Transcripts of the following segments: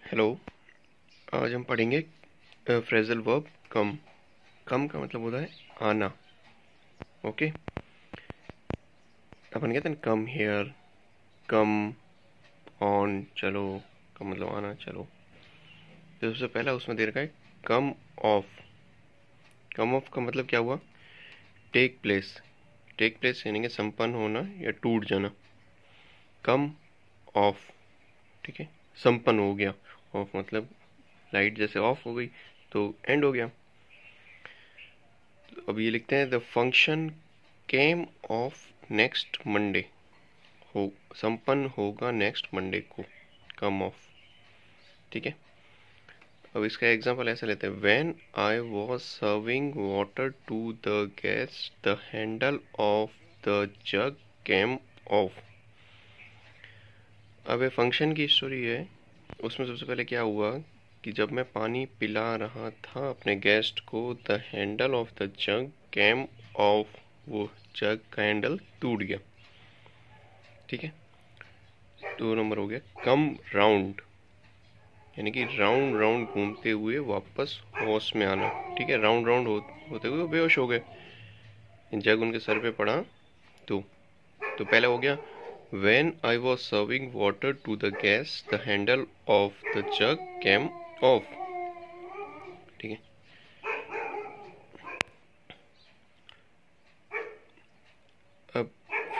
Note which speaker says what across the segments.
Speaker 1: Hello. आज हम पढ़ेंगे फ्रेजल वर्ब कम। कम का मतलब होता है आना। ओके, अपन कहते हैं कम हेयर, कम ऑन, चलो का मतलब आना, चलो। तो सबसे पहला उसमें दे रखा है कम ऑफ। कम ऑफ का मतलब क्या हुआ? Take place. टेक प्लेस यानी कि संपन्न होना या टूट जाना। कम ऑफ, ठीक है, संपन्न हो गया। ऑफ मतलब लाइट जैसे ऑफ हो गई तो एंड हो गया। अब ये लिखते हैं the function came of next Monday. हो संपन्न होगा नेक्स्ट मंडे को, कम ऑफ, ठीक है। अब इसका एग्जांपल ऐसे लेते हैं when I was serving water to the guest the handle of the jug came off. अब ये फंक्शन की स्टोरी है। उसमें सबसे पहले क्या हुआ कि जब मैं पानी पिला रहा था अपने गेस्ट को, the handle of the jug came of, वो जग का हैंडल टूट गया, ठीक है। 2 नंबर हो गया कम राउंड, यानी कि राउंड राउंड घूमते हुए वापस होश में आना, ठीक है। राउंड राउंड होते हुए बेहोश हो गए, जग उनके सर पे पड़ा। तो पहले हो गया When I was serving water to the guests, the handle of the jug came off, ठीक है। अब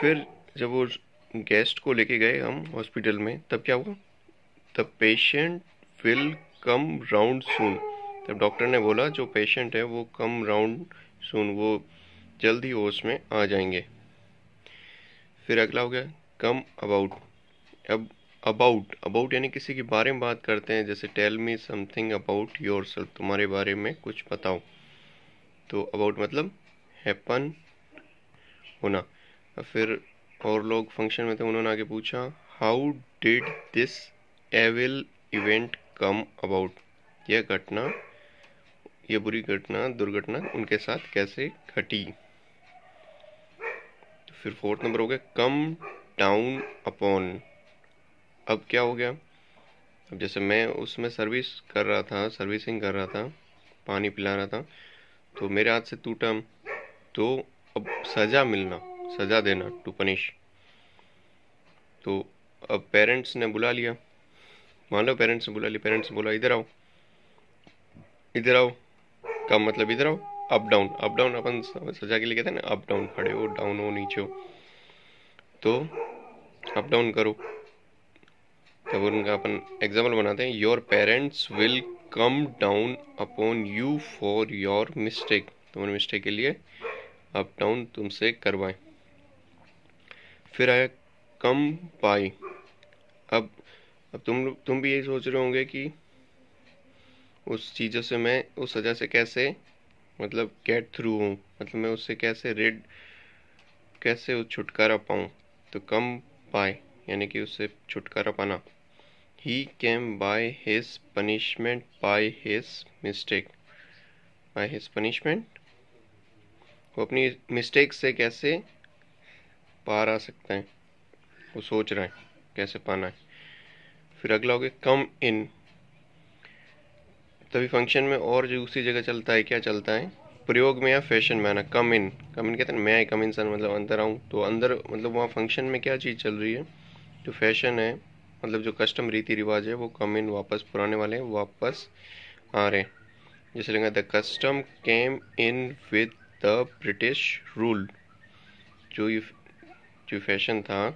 Speaker 1: फिर जब वो गेस्ट को लेके गए हम हॉस्पिटल में, तब क्या हुआ? The patient will come round soon. तब डॉक्टर ने बोला जो पेशेंट है वो कम राउंड सून, वो जल्दी होश में आ जाएंगे। फिर अगला हो गया कम अबाउट। अब अबाउट यानी किसी के बारे में बात करते हैं, जैसे tell me something about yourself, तुम्हारे बारे में कुछ बताओ। तो अबाउट मतलब हैपन, होना। फिर और लोग फंक्शन में थे, उन्होंने आगे पूछा how did this evil event come about. यह घटना, यह बुरी घटना, दुर्घटना उनके साथ कैसे घटी। फिर 4 नंबर हो गया कम डाउन अपॉन। अब क्या हो गया? अब जैसे मैं उसमें सर्विसिंग कर रहा था, पानी पिला रहा था, तो मेरे हाथ से टूटा। तो अब सजा मिलना, सजा देना, टू पनिश। तो अब पेरेंट्स ने बुला लिया, मान लो पेरेंट्स ने बुला लिया, पेरेंट्स ने बोला इधर आओ, इधर आओ। कम मतलब इधर आओ। अप डाउन, अप डाउन अपन सजा के लिए कहते हैं ना, अप डाउन, खड़े हो, डाउन हो, नीचे हो। तो अप डाउन करो। तब उनका अपन एग्जाम्पल बनाते हैं your parents will come down upon you for your mistake. तुम्हारे मिस्टेक के लिए अप डाउन तुमसे करवाएं। फिर आया कम बाय। अब तुम भी यही सोच रहे होंगे कि उस चीज़ों से मैं, उस सज़ा से कैसे मतलब गेट थ्रू हूँ, मतलब मैं उससे कैसे छुटकारा पाऊँ। तो कम बाय यानी कि उससे छुटकारा पाना। He came by his punishment by his mistake. By his punishment, वो अपनी मिस्टेक से कैसे पार आ सकता है, वो सोच रहा है कैसे पाना है। फिर अगला हो गया कम इन। तभी फंक्शन में और जो दूसरी जगह चलता है, क्या चलता है प्रयोग में या फैशन में आना। कम इन, कम इन कहते हैं मैं आई कम इन सर, मतलब अंदर आऊँ। तो अंदर मतलब वहाँ फंक्शन में क्या चीज़ चल रही है, जो फैशन है, मतलब जो कस्टम रीति रिवाज है, वो कम इन वापस, पुराने वाले वापस आ रहे हैं। जैसे लगा the custom came in with the British rule. जो फैशन था,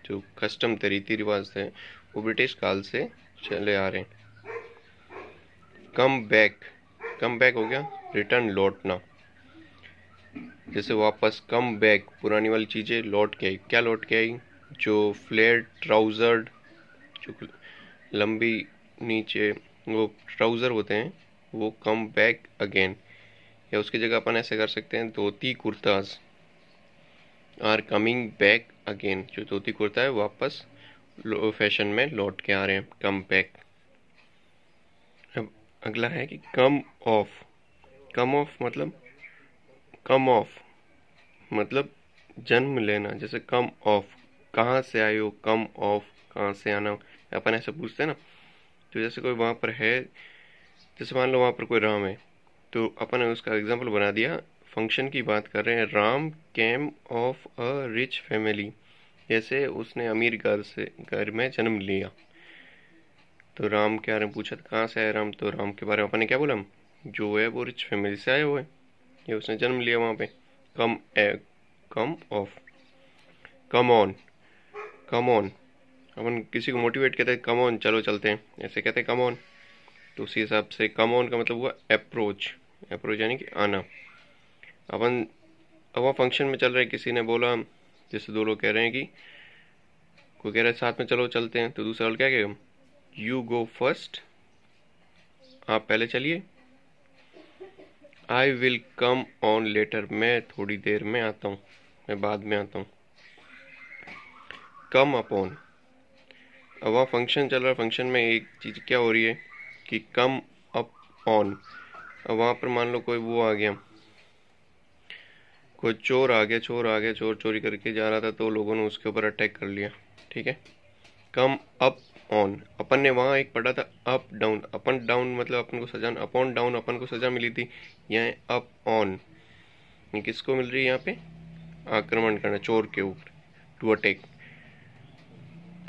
Speaker 1: जो कस्टम थे, रीति रिवाज थे, वो ब्रिटिश काल से चले आ रहे हैं। कम बैक हो गया रिटर्न, लौटना। जैसे वापस कम बैक, पुरानी वाली चीज़ें लौट के आई। क्या लौट के आई? जो फ्लेयर ट्राउजर्ड, जो लंबी नीचे वो ट्राउज़र होते हैं, वो कम बैक अगेन। या उसकी जगह अपन ऐसे कर सकते हैं dhoti kurtas are coming back again. जो धोती कुर्ता है वापस फैशन में लौट के आ रहे हैं, कम बैक। अब अगला है कि कम ऑफ। कम ऑफ मतलब जन्म लेना। जैसे कम ऑफ, कहाँ से आए हो, कम ऑफ कहाँ से आना। अपन ऐसे पूछते हैं ना तो जैसे कोई वहाँ पर है, जैसे मान लो वहाँ पर कोई राम है, तो अपन ने उसका एग्जाम्पल बना दिया, फंक्शन की बात कर रहे हैं। राम केम ऑफ अ रिच फैमिली, जैसे उसने अमीर घर में जन्म लिया। तो राम के बारे में पूछा था कहाँ से आया राम, तो राम के बारे में अपन ने क्या बोला, जो है वो रिच फैमिली से आया हुआ है, ये उसने जन्म लिया वहाँ पे। Come off, come on, come on, अपन किसी को मोटिवेट कहते हैं, कम ऑन चलो चलते हैं, ऐसे कहते हैं कम ऑन। तो उसी हिसाब से कम ऑन का मतलब हुआ अप्रोच, अप्रोच यानी कि आना। अपन अब वहाँ फंक्शन में चल रहे, किसी ने बोला, जैसे दो लोग कह रहे हैं कि कोई कह रहा है साथ में चलो चलते हैं, तो दूसरा वाला क्या कहेगा, यू गो फर्स्ट, आप पहले चलिए। I will come on later, मैं थोड़ी देर में आता हूँ, मैं बाद में आता हूँ। कम अपॉन, अब वहाँ फंक्शन चल रहा है, फंक्शन में एक चीज़ क्या हो रही है कि कम अप ऑन। अब वहाँ पर मान लो कोई वो आ गया, कोई चोर आ गया, चोर चोरी करके जा रहा था, तो लोगों ने उसके ऊपर अटैक कर लिया, ठीक है। कम अप ऑन, अपन ने वहाँ एक पढ़ा था अप डाउन, अपन डाउन मतलब अपन को सजा, अपॉन डाउन अपन को सजा मिली थी, यहाँ अप ऑन किसको मिल रही है, यहाँ पे आक्रमण करना चोर के ऊपर, टू अटैक।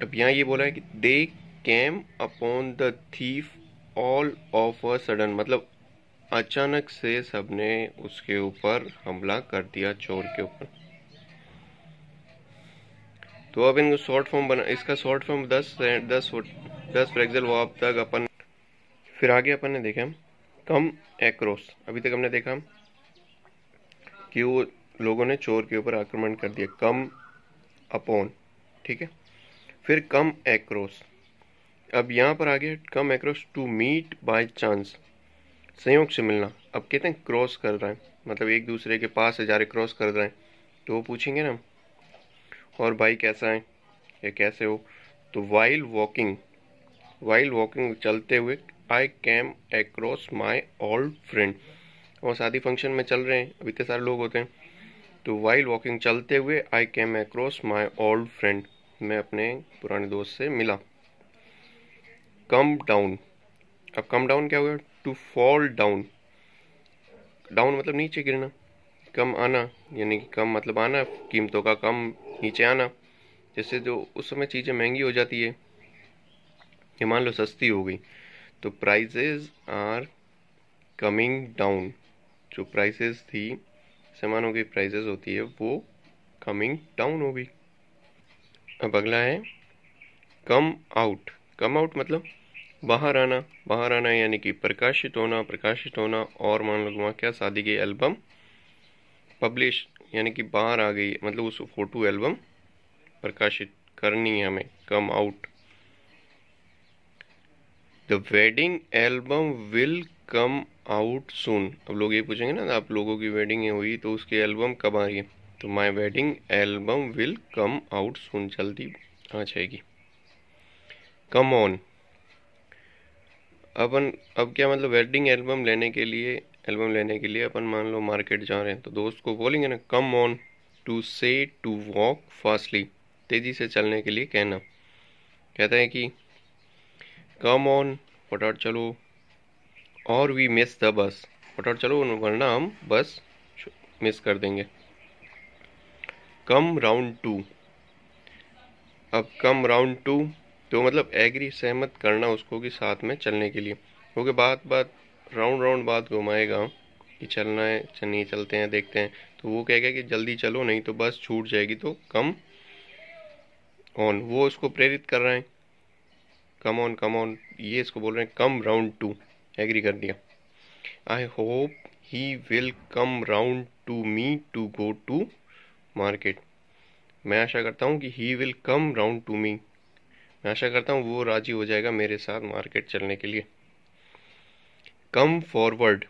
Speaker 1: अब यहाँ ये बोला है कि they came upon the thief all of a sudden, मतलब अचानक से सबने उसके ऊपर हमला कर दिया, चोर के ऊपर। तो अब इनको शॉर्ट फॉर्म बना, इसका शॉर्ट फॉर्म 10 फ्रेक्सल वर्ब तक अपन, फिर आगे अपन ने देखा कम एक्रोस। अभी तक हमने देखा कि वो लोगों ने चोर के ऊपर आक्रमण कर दिया, कम अपॉन, ठीक है। फिर कम एक्रोस, अब यहाँ पर आ गया come across to meet by chance, संयोग से मिलना। अब कहते हैं क्रॉस कर रहा है, मतलब एक दूसरे के पास से जा रहे, क्रॉस कर रहे हैं, तो वो पूछेंगे ना, और भाई कैसा है या कैसे हो, तो वाइल वॉकिंग चलते हुए, I came across my old friend. और शादी फंक्शन में चल रहे हैं, अब इतने सारे लोग होते हैं, तो वाइल वॉकिंग चलते हुए, I came across my old friend, मैं अपने पुराने दोस्त से मिला। कम डाउन, अब कम डाउन क्या हुआ, टू फॉल डाउन, डाउन मतलब नीचे गिरना। कम आना यानी कि कम मतलब आना, कीमतों का कम, नीचे आना। जैसे जो उस समय चीज़ें महंगी हो जाती है, ये मान लो सस्ती हो गई, तो प्राइसेस आर कमिंग डाउन, जो प्राइसेस थी, सामानों की प्राइसेस होती है, वो कमिंग डाउन हो गई। अब अगला है कम आउट मतलब बाहर आना यानी कि प्रकाशित होना। और मान लो वहाँ क्या शादी की एल्बम पब्लिश, यानी कि बाहर आ गई, मतलब उस फोटो एल्बम प्रकाशित करनी है हमें, come out. The wedding album will come out soon, अब लोग ये पूछेंगे ना, आप लोगों की वेडिंग हुई तो उसकी एल्बम कब आ रही है, तो माई wedding album will come out soon, जल्दी आ जाएगी। कम ऑन, अब क्या मतलब, वेडिंग एल्बम लेने के लिए अपन मान लो मार्केट जा रहे हैं, तो दोस्त को बोलेंगे ना कम ऑन, टू से टू वॉक फास्टली, तेजी से चलने के लिए कहना। कहता है कि कम ऑन, फटाफट चलो, और वी मिस द बस, फटाफट चलो वरना हम बस मिस कर देंगे। कम राउंड टू, अब कम राउंड टू तो मतलब एग्री, सहमत करना उसको कि साथ में चलने के लिए, क्योंकि बात राउंड बात घुमाएगा कि चलना है, नहीं चलते हैं, देखते हैं, तो वो कहेगा कि जल्दी चलो नहीं तो बस छूट जाएगी, तो कम ऑन, वो उसको प्रेरित कर रहे हैं, कम ऑन, ये इसको बोल रहे हैं कम राउंड टू, एग्री कर दिया। I hope he will come round to me to go to market, मैं आशा करता हूँ कि he will come round to me, मैं आशा करता हूँ वो राजी हो जाएगा मेरे साथ मार्केट चलने के लिए। कम फॉरवर्ड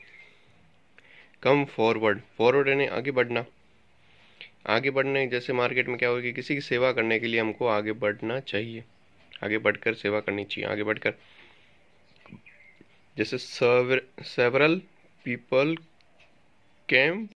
Speaker 1: यानी आगे बढ़ना, जैसे मार्केट में क्या होगा कि किसी की सेवा करने के लिए हमको आगे बढ़ना चाहिए, आगे बढ़कर सेवा करनी चाहिए, आगे बढ़कर। जैसे सेवरल पीपल केम